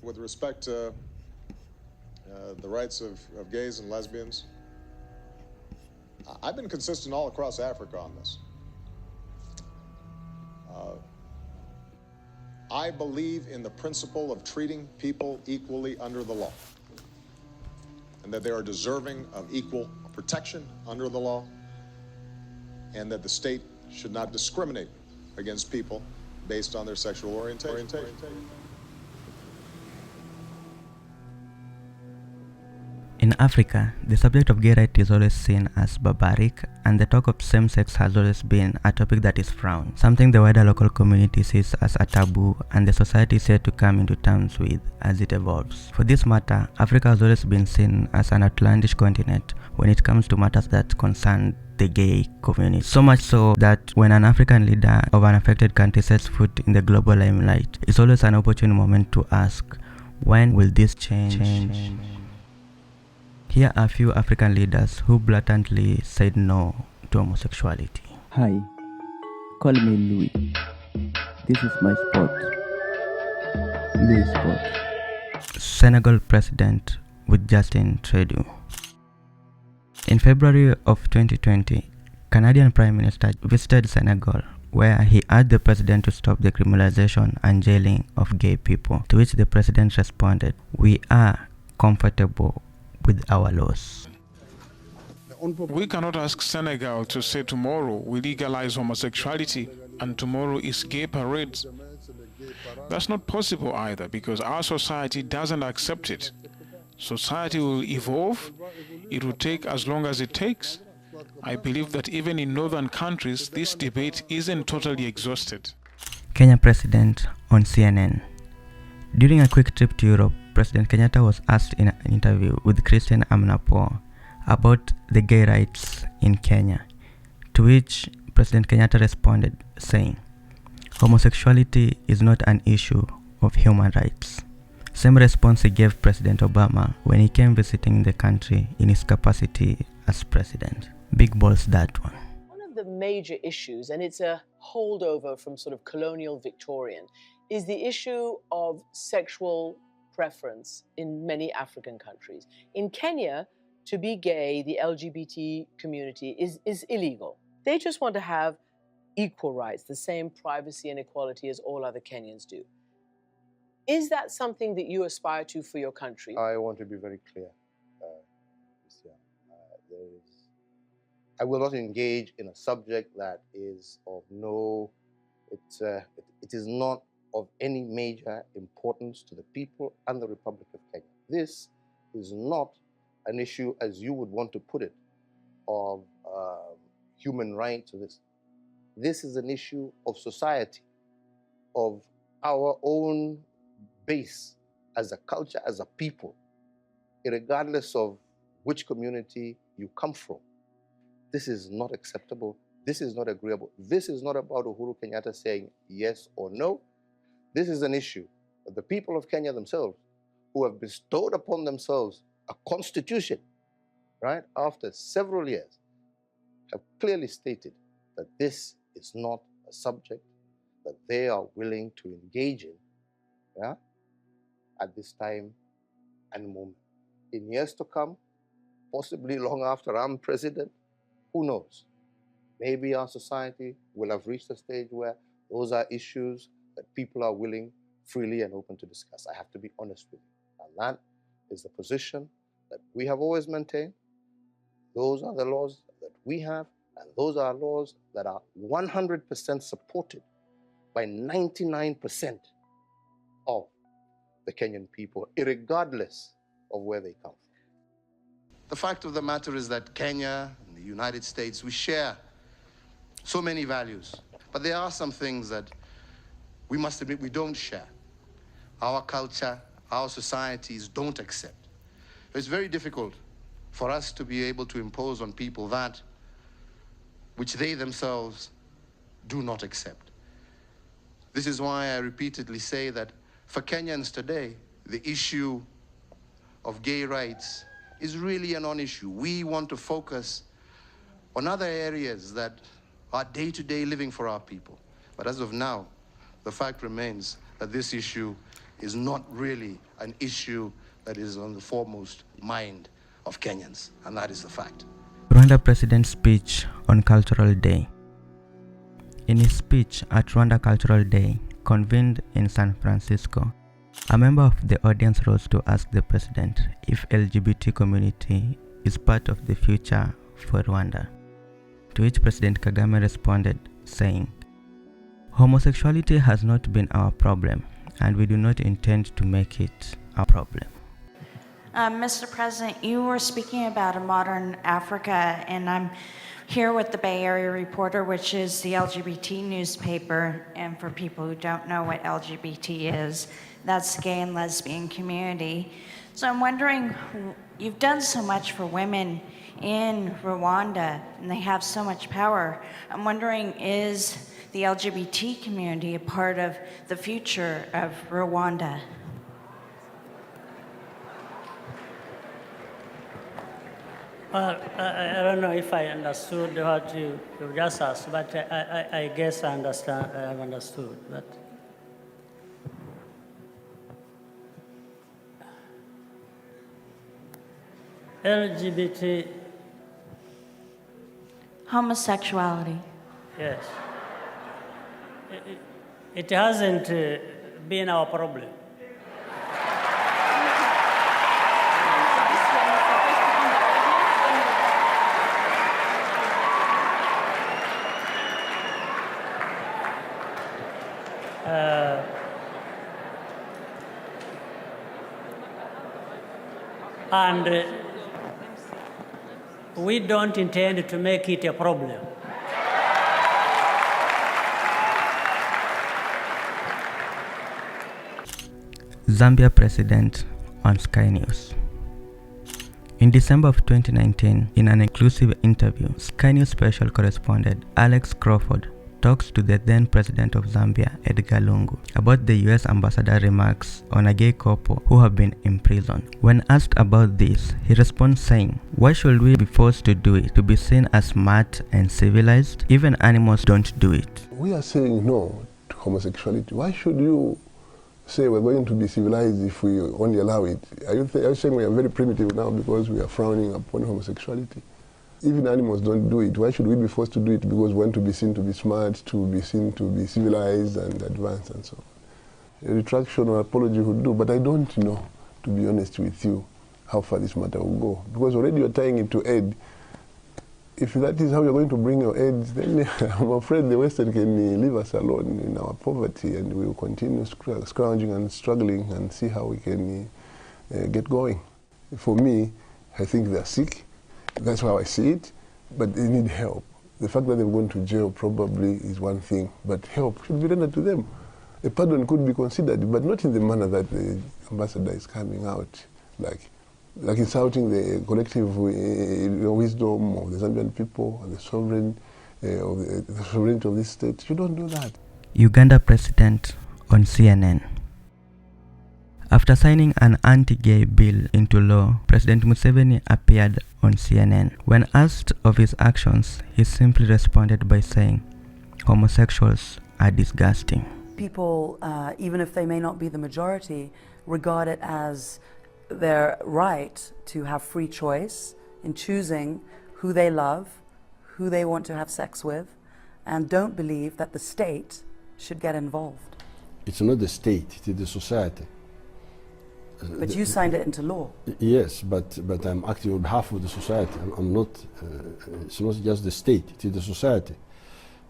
With respect to the rights of gays and lesbians, I've been consistent all across Africa on this. I believe in the principle of treating people equally under the law, and that they are deserving of equal protection under the law, and that the state should not discriminate against people based on their sexual orientation. In Africa, the subject of gay rights is always seen as barbaric, and the talk of same-sex has always been a topic that is frowned, something the wider local community sees as a taboo and the society is yet to come into terms with as it evolves. For this matter, Africa has always been seen as an outlandish continent when it comes to matters that concern the gay community. So much so that when an African leader of an affected country sets foot in the global limelight, it's always an opportune moment to ask, when will this change? Here are a few African leaders who blatantly said no to homosexuality. Hi, call me Louis. This is my spot. LuiSpot. Senegal President with Justin Trudeau. In February of 2020, Canadian Prime Minister visited Senegal, where he urged the president to stop the criminalization and jailing of gay people, to which the president responded, "We are comfortable with our laws." We cannot ask Senegal to say tomorrow we legalize homosexuality and tomorrow is gay parades. That's not possible either, because our society doesn't accept it. Society will evolve. It will take as long as it takes. I believe that even in northern countries, this debate isn't totally exhausted. Kenya President on CNN. During a quick trip to Europe, President Kenyatta was asked in an interview with Christian Amnapo about the gay rights in Kenya, to which President Kenyatta responded saying, "Homosexuality is not an issue of human rights." Same response he gave President Obama when he came visiting the country in his capacity as president. Big balls, that one. One of the major issues, and it's a holdover from sort of colonial Victorian, is the issue of sexual preference in many African countries. In Kenya, to be gay, the LGBT community is illegal. They just want to have equal rights, the same privacy and equality as all other Kenyans do. Is that something that you aspire to for your country? I want to be very clear. I will not engage in a subject that is of no, it is not of any major importance to the people and the Republic of Kenya. This is not an issue, as you would want to put it, of human rights. This is an issue of society, of our own base as a culture, as a people, regardless of which community you come from. This is not acceptable. This is not agreeable. This is not about Uhuru Kenyatta saying yes or no. This is an issue of the people of Kenya themselves, who have bestowed upon themselves a constitution, right, after several years, have clearly stated that this is not a subject that they are willing to engage in, yeah, at this time and moment. In years to come, possibly long after I'm president, who knows? Maybe our society will have reached a stage where those are issues that people are willing, freely and open to discuss. I have to be honest with you. And that is the position that we have always maintained. Those are the laws that we have, and those are laws that are 100% supported by 99% of the Kenyan people, irregardless of where they come from. The fact of the matter is that Kenya and the United States, we share so many values, but there are some things that we must admit we don't share. Our culture, our societies don't accept. It's very difficult for us to be able to impose on people that which they themselves do not accept. This is why I repeatedly say that for Kenyans today, the issue of gay rights is really a non-issue. We want to focus on other areas that are day-to-day living for our people. But as of now, the fact remains that this issue is not really an issue that is on the foremost mind of Kenyans, and that is the fact. Rwanda President's speech on Cultural Day. In his speech at Rwanda Cultural Day, convened in San Francisco, a member of the audience rose to ask the president if LGBT community is part of the future for Rwanda, to which President Kagame responded, saying, "Homosexuality has not been our problem, and we do not intend to make it our problem." Mr. President, you were speaking about a modern Africa, and I'm here with the Bay Area Reporter, which is the LGBT newspaper. And for people who don't know what LGBT is, that's the gay and lesbian community. So I'm wondering, you've done so much for women in Rwanda, and they have so much power. I'm wondering, is the LGBT community a part of the future of Rwanda? Well, I don't know if I understood what you just asked, but I guess I understand. I have understood. But LGBT, Homosexuality. yes, it hasn't been our problem. And we don't intend to make it a problem. Zambia President on Sky News. In December of 2019, in an exclusive interview, Sky News special correspondent Alex Crawford talks to the then president of Zambia, Edgar Lungu, about the US ambassador remarks on a gay couple who have been imprisoned. When asked about this, he responds saying, "Why should we be forced to do it, to be seen as smart and civilized? Even animals don't do it." We are saying no to homosexuality. Why should you say we're going to be civilized if we only allow it? Are you saying we are very primitive now because we are frowning upon homosexuality? Even animals don't do it. Why should we be forced to do it because we want to be seen to be smart, to be seen to be civilized and advanced and so on? A retraction or apology would do, but I don't know, to be honest with you, how far this matter will go. Because already you're tying it to aid. If that is how you're going to bring your aid, then I'm afraid the Western can leave us alone in our poverty, and we will continue scrounging and struggling and see how we can get going. For me, I think they're sick. That's how I see it, but they need help. The fact that they've gone to jail probably is one thing, but help should be rendered to them. A pardon could be considered, but not in the manner that the ambassador is coming out, like insulting the collective wisdom of the Zambian people and the sovereignty of this state. You don't do that. Uganda President on CNN. After signing an anti-gay bill into law, President Museveni appeared on CNN. When asked of his actions, he simply responded by saying, "Homosexuals are disgusting." People, even if they may not be the majority, regard it as their right to have free choice in choosing who they love, who they want to have sex with, and don't believe that the state should get involved. It's not the state, it is the society. But you signed it into law. Yes, but I'm acting on behalf of the society. I'm not, it's not just the state, it is the society.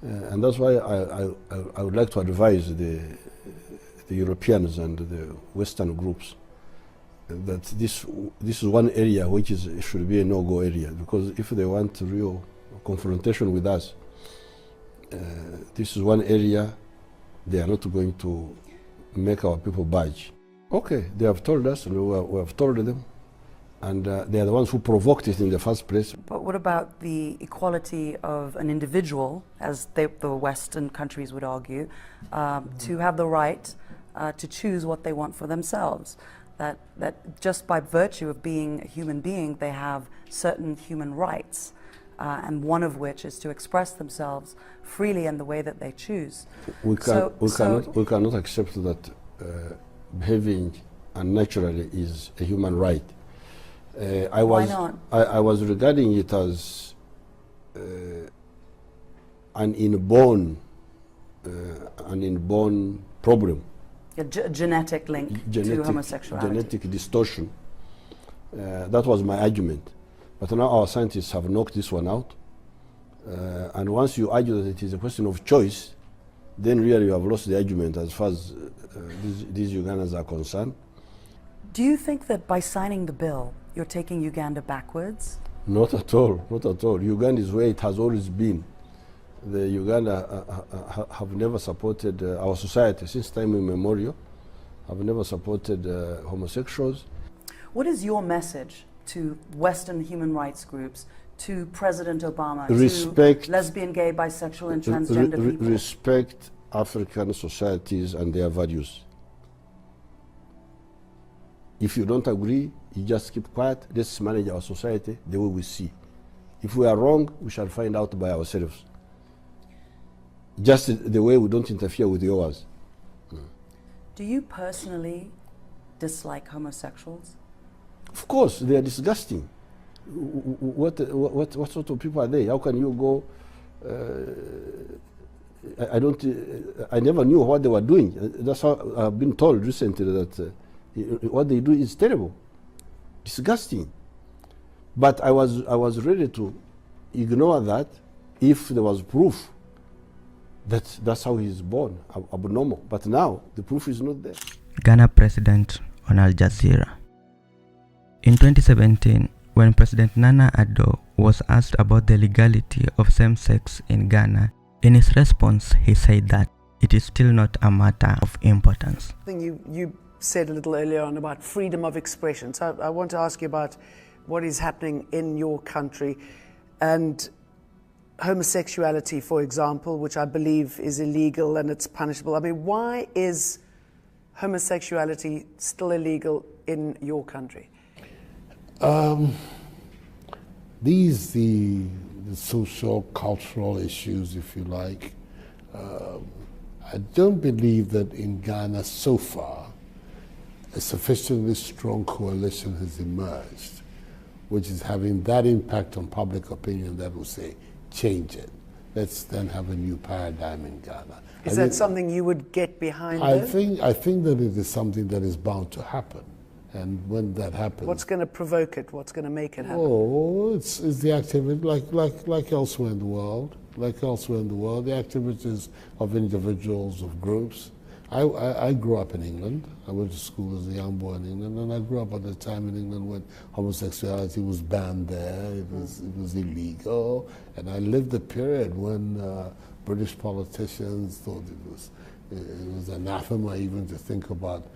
And that's why I would like to advise the Europeans and the Western groups that this is one area which should be a no-go area, because if they want real confrontation with us, this is one area they are not going to make our people budge. Okay, they have told us, and we have told them, and they are the ones who provoked it in the first place. But what about the equality of an individual, as the Western countries would argue, to have the right to choose what they want for themselves? That just by virtue of being a human being, they have certain human rights, and one of which is to express themselves freely in the way that they choose. We cannot accept that behaving unnaturally is a human right. I Why was not? I was regarding it as an inborn problem. A genetic link to homosexuality. Genetic distortion. That was my argument. But now our scientists have knocked this one out. And once you argue that it is a question of choice, then really you have lost the argument as far as these Ugandans are concerned. Do you think that by signing the bill, you're taking Uganda backwards? Not at all, not at all. Uganda is where it has always been. The Uganda have never supported our society since time immemorial, have never supported homosexuals. What is your message to Western human rights groups, to President Obama, Respect, to lesbian, gay, bisexual, and transgender people? Respect African societies and their values. If you don't agree, you just keep quiet. Let's manage our society the way we see. If we are wrong, we shall find out by ourselves. Just the way we don't interfere with yours. Do you personally dislike homosexuals? Of course, they are disgusting. What sort of people are they? How can you go? I never knew what they were doing. That's how I've been told recently that what they do is terrible, disgusting. But I was ready to ignore that if there was proof that that's how he's born, abnormal. But now the proof is not there. Ghana president on Al Jazeera. In 2017, when President Nana Addo was asked about the legality of same-sex in Ghana, in his response, he said that it is still not a matter of importance. I think you said a little earlier on about freedom of expression. So I want to ask you about what is happening in your country and homosexuality, for example, which I believe is illegal and it's punishable. I mean, why is homosexuality still illegal in your country? These the social, cultural issues, if you like. I don't believe that in Ghana so far a sufficiently strong coalition has emerged, which is having that impact on public opinion that will say, change it. Let's then have a new paradigm in Ghana. Is that something you would get behind? I think that it is something that is bound to happen. And when that happens, what's going to provoke it? What's going to make it happen? Oh, it's the activity, like elsewhere in the world. Like elsewhere in the world, the activities of individuals, of groups. I grew up in England. I went to school as a young boy in England, and I grew up at a time in England when homosexuality was banned there. It was illegal, and I lived a period when British politicians thought it was anathema even to think about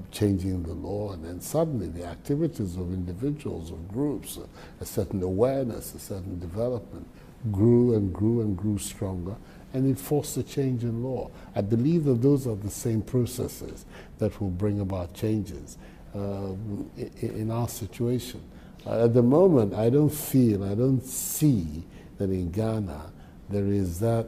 changing the law, and then suddenly the activities of individuals, of groups, a certain awareness, a certain development grew and grew and grew stronger, and it forced a change in law. I believe that those are the same processes that will bring about changes in our situation. At the moment, I don't see that in Ghana there is that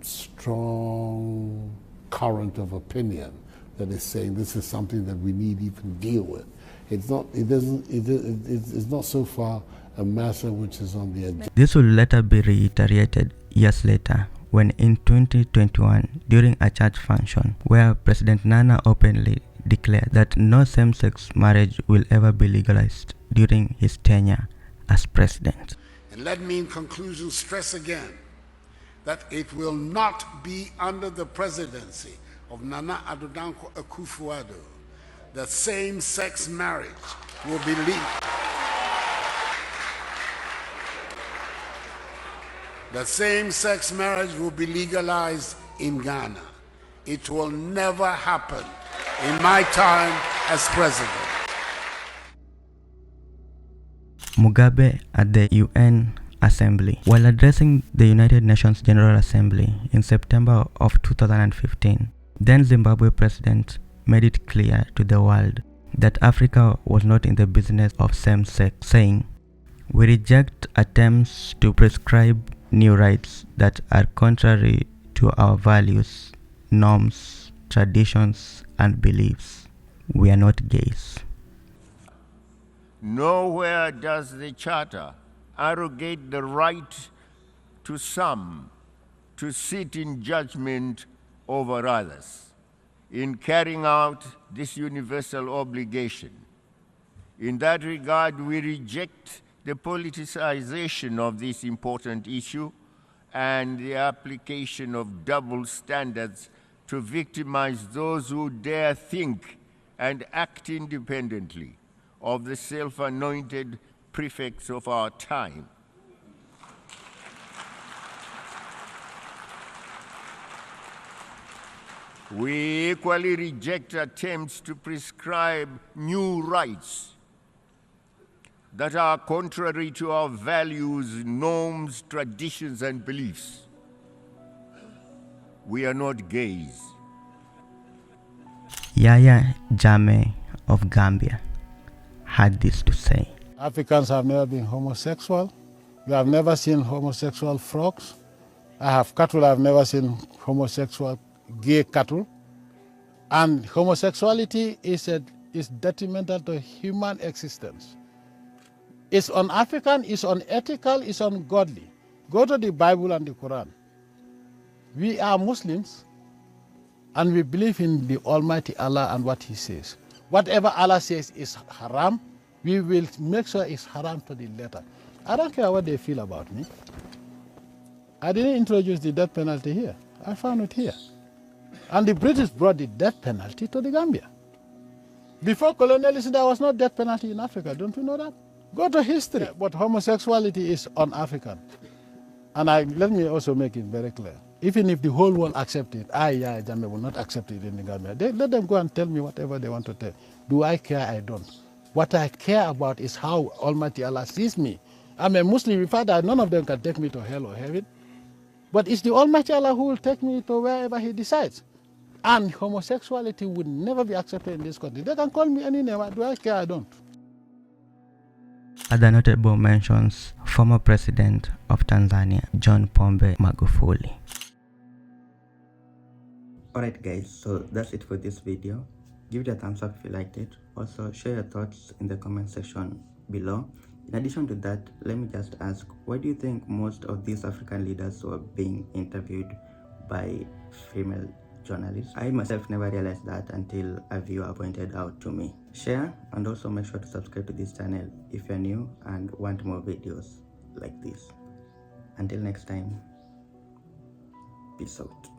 strong current of opinion that is saying this is something that we need to even deal with. It's not so far a matter which is on the agenda. This will later be reiterated years later when in 2021, during a church function where President Nana openly declared that no same-sex marriage will ever be legalized during his tenure as president. And let me in conclusion stress again that it will not be under the presidency of Nana Addo Dankwa Akufo-Addo that same-sex marriage will be legal. That same-sex marriage will be legalized in Ghana. It will never happen in my time as president. Mugabe at the UN Assembly. While addressing the United Nations General Assembly in September of 2015, then Zimbabwe president made it clear to the world that Africa was not in the business of same-sex, saying, "We reject attempts to prescribe new rights that are contrary to our values, norms, traditions, and beliefs. We are not gays. Nowhere does the Charter arrogate the right to some to sit in judgment over others in carrying out this universal obligation. In that regard, we reject the politicization of this important issue and the application of double standards to victimize those who dare think and act independently of the self-anointed prefects of our time. We equally reject attempts to prescribe new rights that are contrary to our values, norms, traditions, and beliefs. We are not gays. Yaya Jammeh of Gambia had this to say. Africans have never been homosexual. We have never seen homosexual frogs. I have cattle, I've never seen homosexual gay cattle. And homosexuality is detrimental to human existence. It's un-African, it's unethical, it's ungodly. Go to the Bible and the Quran. We are Muslims and we believe in the Almighty Allah and what He says. Whatever Allah says is haram, we will make sure it's haram to the letter. I don't care what they feel about me. I didn't introduce the death penalty here. I found it here. And the British brought the death penalty to the Gambia. Before colonialism, there was no death penalty in Africa. Don't you know that? Go to history. Yeah, but homosexuality is un-African. And let me also make it very clear. Even if the whole world accepts it, Yaya Jammeh will not accept it in the Gambia. Let them go and tell me whatever they want to tell. Do I care? I don't. What I care about is how Almighty Allah sees me. I'm a Muslim. In fact, none of them can take me to hell or heaven. But it's the Almighty Allah who will take me to wherever He decides. And homosexuality would never be accepted in this country. They can call me any name. Do I care? I don't. Other notable mentions: former President of Tanzania, John Pombe Magufuli. Alright guys, so that's it for this video. Give it a thumbs up if you liked it. Also share your thoughts in the comment section below. In addition to that, let me just ask, why do you think most of these African leaders were being interviewed by female journalists? I myself never realized that until a viewer pointed out to me. Share and also make sure to subscribe to this channel if you're new and want more videos like this. Until next time, peace out.